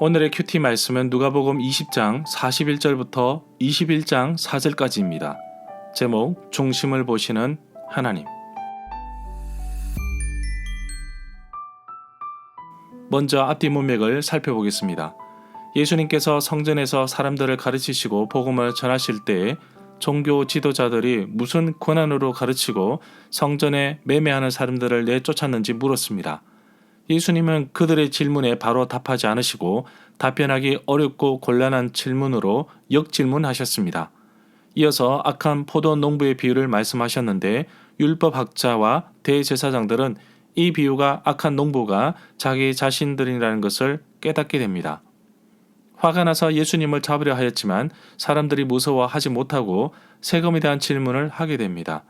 오늘의 큐티 말씀은 누가복음 20장 41절부터 21장 4절까지입니다. 제목 중심을 보시는 하나님. 먼저 앞뒤 문맥을 살펴보겠습니다. 예수님께서 성전에서 사람들을 가르치시고 복음을 전하실 때에 종교 지도자들이 무슨 권한으로 가르치고 성전에 매매하는 사람들을 내쫓았는지 물었습니다. 예수님은 그들의 질문에 바로 답하지 않으시고 답변하기 어렵고 곤란한 질문으로 역질문하셨습니다. 이어서 악한 포도 농부의 비유를 말씀하셨는데 율법학자와 대제사장들은 이 비유가 악한 농부가 자기 자신들이라는 것을 깨닫게 됩니다. 화가 나서 예수님을 잡으려 하였지만 사람들이 무서워하지 못하고 세금에 대한 질문을 하게 됩니다.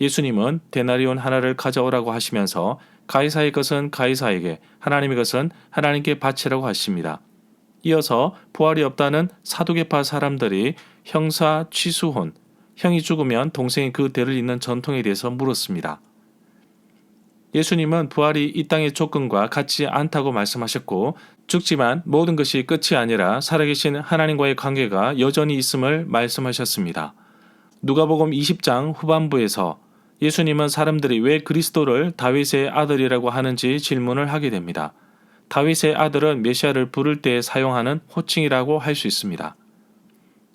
예수님은 데나리온 하나를 가져오라고 하시면서 가이사의 것은 가이사에게, 하나님의 것은 하나님께 바치라고 하십니다. 이어서 부활이 없다는 사두개파 사람들이 형사 취수혼, 형이 죽으면 동생이 그 대를 잇는 전통에 대해서 물었습니다. 예수님은 부활이 이 땅의 조건과 같지 않다고 말씀하셨고 죽지만 모든 것이 끝이 아니라 살아계신 하나님과의 관계가 여전히 있음을 말씀하셨습니다. 누가복음 20장 후반부에서 예수님은 사람들이 왜 그리스도를 다윗의 아들이라고 하는지 질문을 하게 됩니다. 다윗의 아들은 메시아를 부를 때 사용하는 호칭이라고 할 수 있습니다.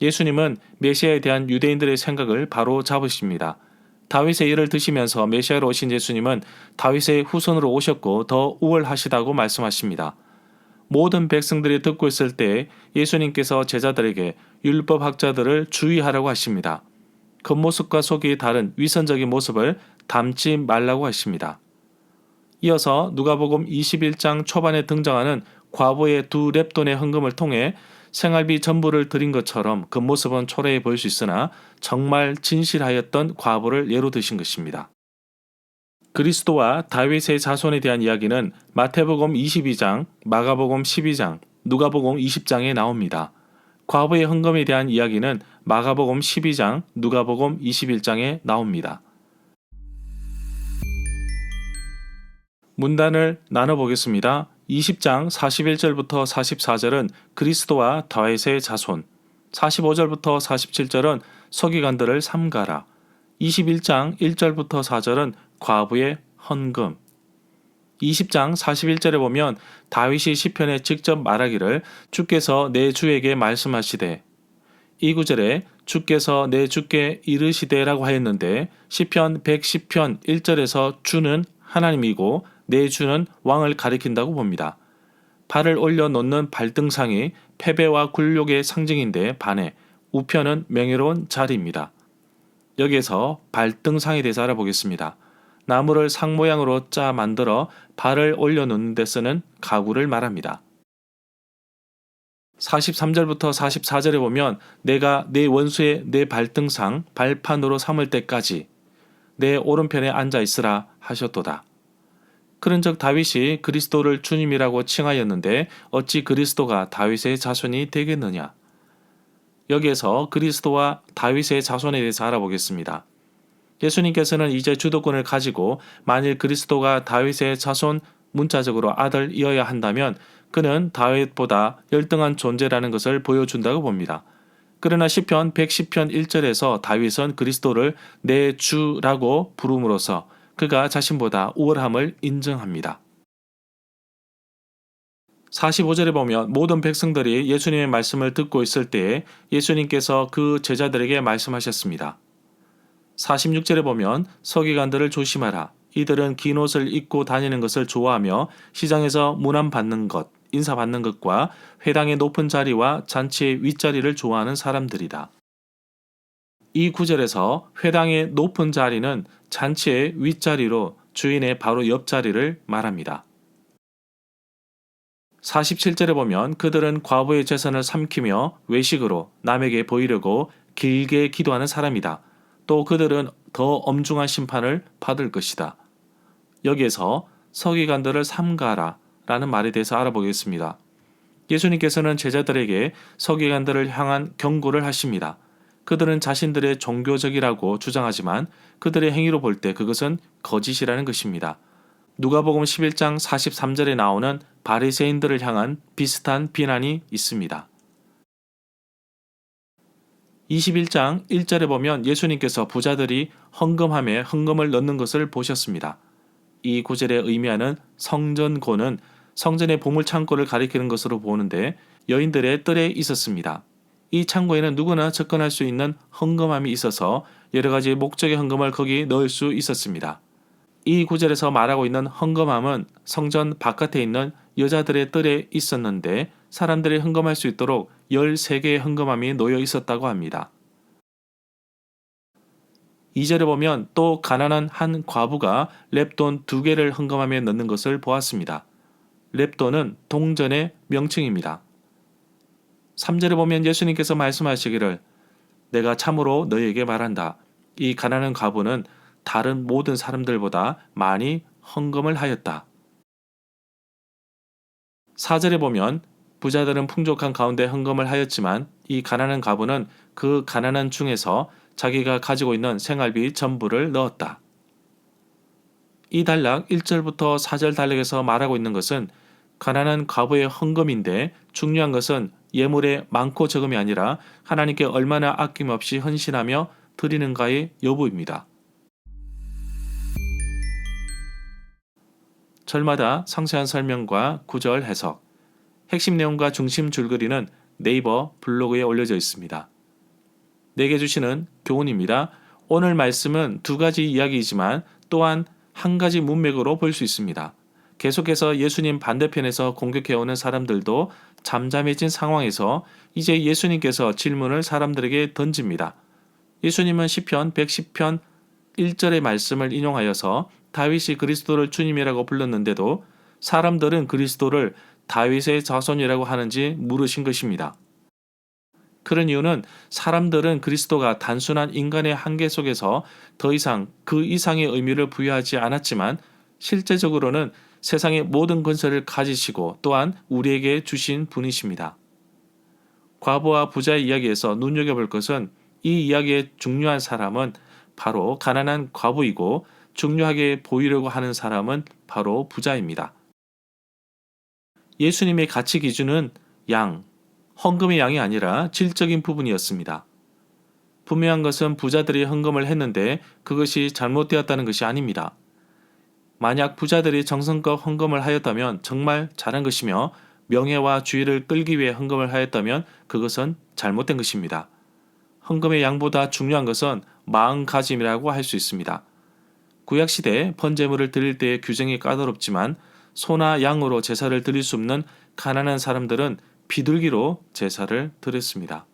예수님은 메시아에 대한 유대인들의 생각을 바로 잡으십니다. 다윗의 일을 드시면서 메시아로 오신 예수님은 다윗의 후손으로 오셨고 더 우월하시다고 말씀하십니다. 모든 백성들이 듣고 있을 때 예수님께서 제자들에게 율법학자들을 주의하라고 하십니다. 겉모습과 속이 다른 위선적인 모습을 담지 말라고 하십니다. 이어서 누가복음 21장 초반에 등장하는 과부의 두 렙돈의 헌금을 통해 생활비 전부를 드린 것처럼 겉모습은 초라해 보일 수 있으나 정말 진실하였던 과부를 예로 드신 것입니다. 그리스도와 다윗의 자손에 대한 이야기는 마태복음 22장, 마가복음 12장, 누가복음 20장에 나옵니다. 과부의 헌금에 대한 이야기는 마가복음 12장, 누가복음 21장에 나옵니다. 문단을 나눠보겠습니다. 20장 41절부터 44절은 그리스도와 다윗의 자손, 45절부터 47절은 서기관들을 삼가라, 21장 1절부터 4절은 과부의 헌금, 20장 41절에 보면 다윗이 시편에 직접 말하기를 주께서 내 주에게 말씀하시되, 이 구절에 주께서 내 주께 이르시되라고 하였는데 시편 110편 1절에서 주는 하나님이고 내 주는 왕을 가리킨다고 봅니다. 발을 올려놓는 발등상이 패배와 굴욕의 상징인데 반해 우편은 명예로운 자리입니다. 여기에서 발등상에 대해서 알아보겠습니다. 나무를 상 모양으로 짜 만들어 발을 올려놓는 데 쓰는 가구를 말합니다. 43절부터 44절에 보면 내가 내 원수의 내 발등상 발판으로 삼을 때까지 내 오른편에 앉아 있으라 하셨도다. 그런즉 다윗이 그리스도를 주님이라고 칭하였는데 어찌 그리스도가 다윗의 자손이 되겠느냐? 여기에서 그리스도와 다윗의 자손에 대해서 알아보겠습니다. 예수님께서는 이제 주도권을 가지고 만일 그리스도가 다윗의 자손 문자적으로 아들이어야 한다면 그는 다윗보다 열등한 존재라는 것을 보여준다고 봅니다. 그러나 시편 110편 1절에서 다윗은 그리스도를 내 주라고 부름으로써 그가 자신보다 우월함을 인정합니다. 45절에 보면 모든 백성들이 예수님의 말씀을 듣고 있을 때에 예수님께서 그 제자들에게 말씀하셨습니다. 46절에 보면 서기관들을 조심하라. 이들은 긴 옷을 입고 다니는 것을 좋아하며 시장에서 문안받는 것, 인사받는 것과 회당의 높은 자리와 잔치의 윗자리를 좋아하는 사람들이다. 이 구절에서 회당의 높은 자리는 잔치의 윗자리로 주인의 바로 옆자리를 말합니다. 47절에 보면 그들은 과부의 재산을 삼키며 외식으로 남에게 보이려고 길게 기도하는 사람이다. 또 그들은 더 엄중한 심판을 받을 것이다. 여기에서 서기관들을 삼가라 라는 말에 대해서 알아보겠습니다. 예수님께서는 제자들에게 서기관들을 향한 경고를 하십니다. 그들은 자신들의 종교적이라고 주장하지만 그들의 행위로 볼 때 그것은 거짓이라는 것입니다. 누가복음 11장 43절에 나오는 바리새인들을 향한 비슷한 비난이 있습니다. 21장 1절에 보면 예수님께서 부자들이 헌금함에 헌금을 넣는 것을 보셨습니다. 이 구절의 의미하는 성전고는 성전의 보물창고를 가리키는 것으로 보는데 여인들의 뜰에 있었습니다. 이 창고에는 누구나 접근할 수 있는 헌금함이 있어서 여러 가지 목적의 헌금을 거기 넣을 수 있었습니다. 이 구절에서 말하고 있는 헌금함은 성전 바깥에 있는 여자들의 뜰에 있었는데 사람들이 헌금할 수 있도록 13개의 헌금함이 놓여 있었다고 합니다. 2절에 보면 또 가난한 한 과부가 렙돈 2개를 헌금함에 넣는 것을 보았습니다. 렙돈은 동전의 명칭입니다. 3절에 보면 예수님께서 말씀하시기를 내가 참으로 너희에게 말한다. 이 가난한 과부는 다른 모든 사람들보다 많이 헌금을 하였다. 4절에 보면 부자들은 풍족한 가운데 헌금을 하였지만 이 가난한 과부는 그 가난한 중에서 자기가 가지고 있는 생활비 전부를 넣었다. 이 단락 1절부터 4절 단락에서 말하고 있는 것은 가난한 과부의 헌금인데 중요한 것은 예물의 많고 적음이 아니라 하나님께 얼마나 아낌없이 헌신하며 드리는가의 여부입니다. 절마다 상세한 설명과 구절 해석, 핵심 내용과 중심 줄거리는 네이버 블로그에 올려져 있습니다. 내게 주시는 교훈입니다. 오늘 말씀은 2가지 이야기이지만 또한 한 가지 문맥으로 볼 수 있습니다. 계속해서 예수님 반대편에서 공격해오는 사람들도 잠잠해진 상황에서 이제 예수님께서 질문을 사람들에게 던집니다. 예수님은 시편 110편 1절의 말씀을 인용하여서 다윗이 그리스도를 주님이라고 불렀는데도 사람들은 그리스도를 다윗의 자손이라고 하는지 물으신 것입니다. 그런 이유는 사람들은 그리스도가 단순한 인간의 한계 속에서 더 이상 그 이상의 의미를 부여하지 않았지만 실제적으로는 세상의 모든 권세를 가지시고 또한 우리에게 주신 분이십니다. 과부와 부자의 이야기에서 눈여겨볼 것은 이 이야기의 중요한 사람은 바로 가난한 과부이고 중요하게 보이려고 하는 사람은 바로 부자입니다. 예수님의 가치 기준은 헌금의 양이 아니라 질적인 부분이었습니다. 분명한 것은 부자들이 헌금을 했는데 그것이 잘못되었다는 것이 아닙니다. 만약 부자들이 정성껏 헌금을 하였다면 정말 잘한 것이며 명예와 주의를 끌기 위해 헌금을 하였다면 그것은 잘못된 것입니다. 헌금의 양보다 중요한 것은 마음가짐이라고 할 수 있습니다. 구약시대 번제물을 드릴 때의 규정이 까다롭지만 소나 양으로 제사를 드릴 수 없는 가난한 사람들은 비둘기로 제사를 드렸습니다.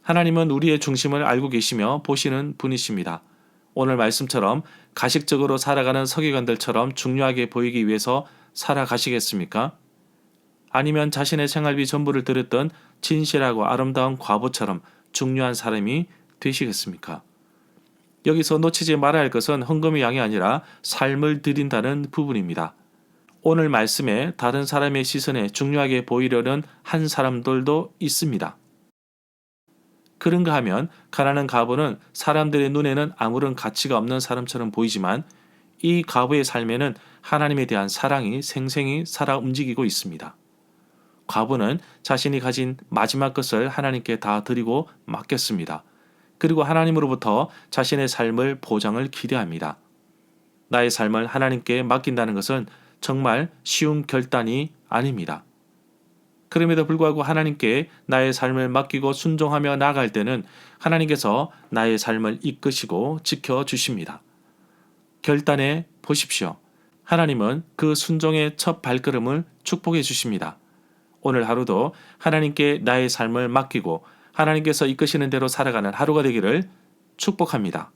하나님은 우리의 중심을 알고 계시며 보시는 분이십니다. 오늘 말씀처럼 가식적으로 살아가는 서기관들처럼 중요하게 보이기 위해서 살아가시겠습니까? 아니면 자신의 생활비 전부를 드렸던 진실하고 아름다운 과부처럼 중요한 사람이 되시겠습니까? 여기서 놓치지 말아야 할 것은 헌금의 양이 아니라 삶을 드린다는 부분입니다. 오늘 말씀에 다른 사람의 시선에 중요하게 보이려는 한 사람들도 있습니다. 그런가 하면 가난한 과부는 사람들의 눈에는 아무런 가치가 없는 사람처럼 보이지만 이 과부의 삶에는 하나님에 대한 사랑이 생생히 살아 움직이고 있습니다. 과부는 자신이 가진 마지막 것을 하나님께 다 드리고 맡겼습니다. 그리고 하나님으로부터 자신의 삶을 보장을 기대합니다. 나의 삶을 하나님께 맡긴다는 것은 정말 쉬운 결단이 아닙니다. 그럼에도 불구하고 하나님께 나의 삶을 맡기고 순종하며 나아갈 때는 하나님께서 나의 삶을 이끄시고 지켜주십니다. 결단해 보십시오. 하나님은 그 순종의 첫 발걸음을 축복해 주십니다. 오늘 하루도 하나님께 나의 삶을 맡기고 하나님께서 이끄시는 대로 살아가는 하루가 되기를 축복합니다.